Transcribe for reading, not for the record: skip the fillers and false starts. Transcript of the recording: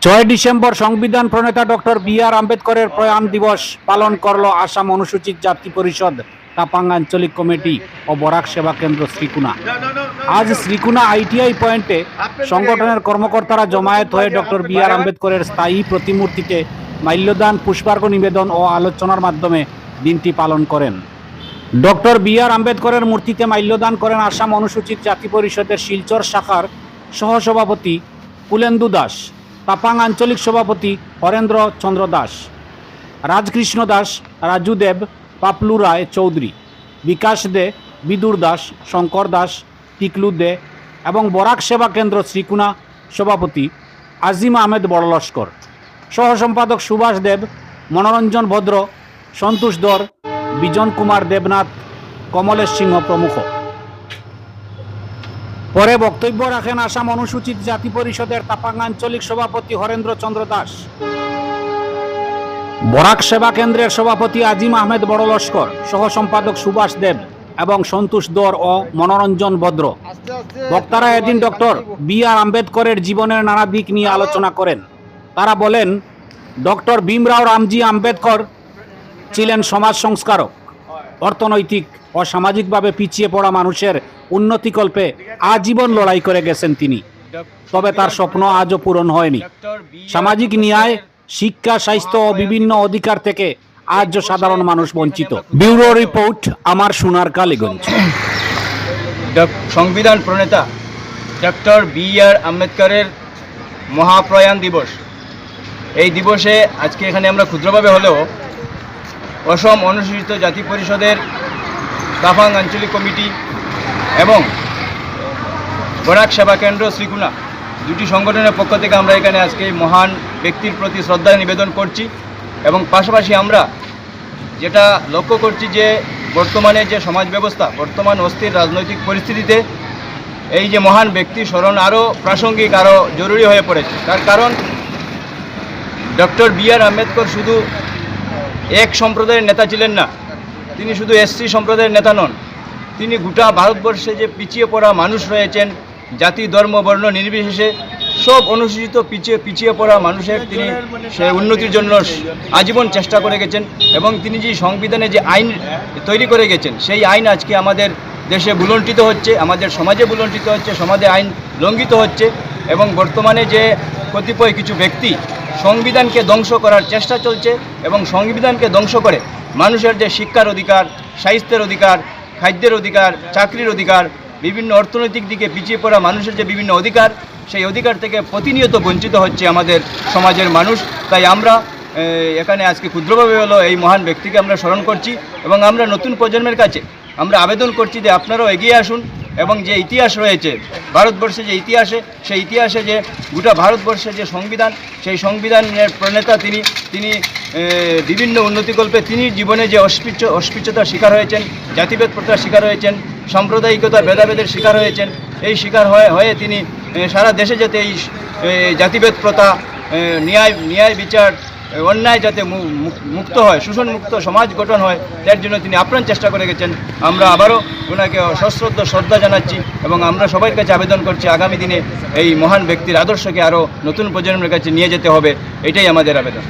ছয় ডিসেম্বর সংবিধান প্রণেতা doctor B.R.. আম্বেদকরের প্রয়াণ দিবস পালন করল আসাম অনুসূচিত জাতি পরিষদ তাপাং আঞ্চলিক কমিটি ও বরাক সেবা কেন্দ্র শ্রীকুনা। আজ শ্রীকুনা আইটিআই পয়েন্টে সংগঠনের কর্মকর্তারা জমায়েত হয়ে ডক্টর বি.আর. আম্বেদকরের স্থায়ী প্রতিমূর্তিতে মাল্যদান, পুষ্পার্ঘ নিবেদন ও আলোচনার মাধ্যমে দিনটি পালন করেন। Doctor B.R.. আম্বেদকরের মূর্তিতে মাল্যদান করেন আসাম অনুসূচিত জাতি পরিষদের শিলচর শাখার সহসভাপতি কুলেন্দু দাস, তাপাং আঞ্চলিক সভাপতি হরেন্দ্র চন্দ্র দাস, রাজকৃষ্ণ দাস, রাজু দেব, পাপলু রায় চৌধুরী, বিকাশ দে, বিদুর দাস, শঙ্কর দাস, টিকলু দে এবং বরাক সেবা কেন্দ্র শ্রীকুনা সভাপতি আজিম আহমেদ বড়লস্কর, সহ সম্পাদক সুভাষ দেব, মনোরঞ্জন ভদ্র, সন্তোষ দর, বিজন কুমার দেবনাথ, কমলেশ সিংহ প্রমুখ। পরে বক্তব্য রাখেন আসাম অনুসূচিত জাতি পরিষদের তাপাং আঞ্চলিক সভাপতি হরেন্দ্র চন্দ্র দাস, বরাক সেবা কেন্দ্রের সভাপতি আজিম আহমেদ বড়লস্কর, সহ সম্পাদক সুভাষ দেব এবং সন্তোষ দর ও মনোরঞ্জন ভদ্র। বক্তারা এদিন ডক্টর বি.আর. আম্বেদকরের জীবনের নানা দিক নিয়ে আলোচনা করেন। তারা বলেন, ডক্টর ভীমরাও রামজি আম্বেদকর ছিলেন সমাজ সংস্কারক, অর্থনৈতিক ও সামাজিকভাবে পিছিয়ে পড়া মানুষের উন্নতিকল্পে আজীবন লড়াই করে গেছেন তিনি। তবে তার স্বপ্ন আজও পূরণ হয়নি। সামাজিক ন্যায়, শিক্ষা, স্বাস্থ্য ও বিভিন্ন অধিকার থেকে আজও সাধারণ মানুষ বঞ্চিত। ব্যুরো রিপোর্ট, আমার সোনার কালীগঞ্জ। সংবিধান প্রণেতা ডক্টর বি.আর. আম্বেদকরের মহাপ্রয়াণ দিবস। এই দিবসে আজকে এখানে আমরা ক্ষুদ্রভাবে হলেও অসম অনুসূচিত জাতি পরিষদের তাপাং আঞ্চলিক কমিটি এবং বরাক সেবা কেন্দ্র শ্রীকুনা দুটি সংগঠনের পক্ষ থেকে আমরা এখানে আজকে মহান ব্যক্তির প্রতি শ্রদ্ধা নিবেদন করছি। এবং পাশাপাশি আমরা যেটা লক্ষ্য করছি যে বর্তমানে যে সমাজ ব্যবস্থা, বর্তমান অস্থির রাজনৈতিক পরিস্থিতিতে এই যে মহান ব্যক্তি স্মরণ আরও প্রাসঙ্গিক, আরও জরুরি হয়ে পড়েছে। তার কারণ ডক্টর বি.আর. আম্বেদকর শুধু এক সম্প্রদায়ের নেতা ছিলেন না, তিনি শুধু এসসি সম্প্রদায়ের নেতা নন, তিনি গোটা ভারতবর্ষে যে পিছিয়ে পড়া মানুষ রয়েছেন, জাতি, ধর্ম, বর্ণ নির্বিশেষে সব অনুসূচিত পিছিয়ে পড়া মানুষের তিনি সে উন্নতির জন্য আজীবন চেষ্টা করে গেছেন। এবং তিনি যে সংবিধানে যে আইন তৈরি করে গেছেন, সেই আইন আজকে আমাদের দেশে ভুলণ্ঠিত হচ্ছে, আমাদের সমাজে ভুলণ্ঠিত হচ্ছে, সমাজে আইন লঙ্ঘিত হচ্ছে। এবং বর্তমানে যে কতিপয় কিছু ব্যক্তি সংবিধানকে ধ্বংস করার চেষ্টা চলছে এবং সংবিধানকে ধ্বংস করে মানুষের যে শিক্ষার অধিকার, স্বাস্থ্যের অধিকার, খাদ্যের অধিকার, চাকরির অধিকার, বিভিন্ন অর্থনৈতিক দিকে পিছিয়ে পড়া মানুষের যে বিভিন্ন অধিকার, সেই অধিকার থেকে প্রতিনিয়ত বঞ্চিত হচ্ছে আমাদের সমাজের মানুষ। তাই আমরা এখানে আজকে ক্ষুদ্রভাবে হলো এই মহান ব্যক্তিকে আমরা স্মরণ করছি এবং আমরা নতুন প্রজন্মের কাছে আমরা আবেদন করছি যে আপনারাও এগিয়ে আসুন এবং যে ইতিহাস রয়েছে ভারতবর্ষে, যে ইতিহাসে, সেই ইতিহাসে যে গোটা ভারতবর্ষের যে সংবিধান, সেই সংবিধানের প্রণেতা তিনি বিভিন্ন উন্নতিকল্পে তিনি জীবনে যে অস্পৃশ্যতার শিকার হয়েছেন, জাতিভেদ প্রথার শিকার হয়েছেন, সাম্প্রদায়িকতা ভেদাভেদের শিকার হয়েছেন। এই শিকার হয়ে তিনি সারা দেশে যাতে এই জাতিভেদ প্রথা, ন্যায় বিচার, অন্যায় যাতে মুক্ত হয়, শোষণ মুক্ত সমাজ গঠন হয়, তার জন্য তিনি আপ্রাণ চেষ্টা করে গেছেন। আমরা আবারও ওনাকে সশ্রদ্ধ শ্রদ্ধা জানাচ্ছি এবং আমরা সবার কাছে আবেদন করছি আগামী দিনে এই মহান ব্যক্তির আদর্শকে আরও নতুন প্রজন্মের কাছে নিয়ে যেতে হবে, এটাই আমাদের আবেদন।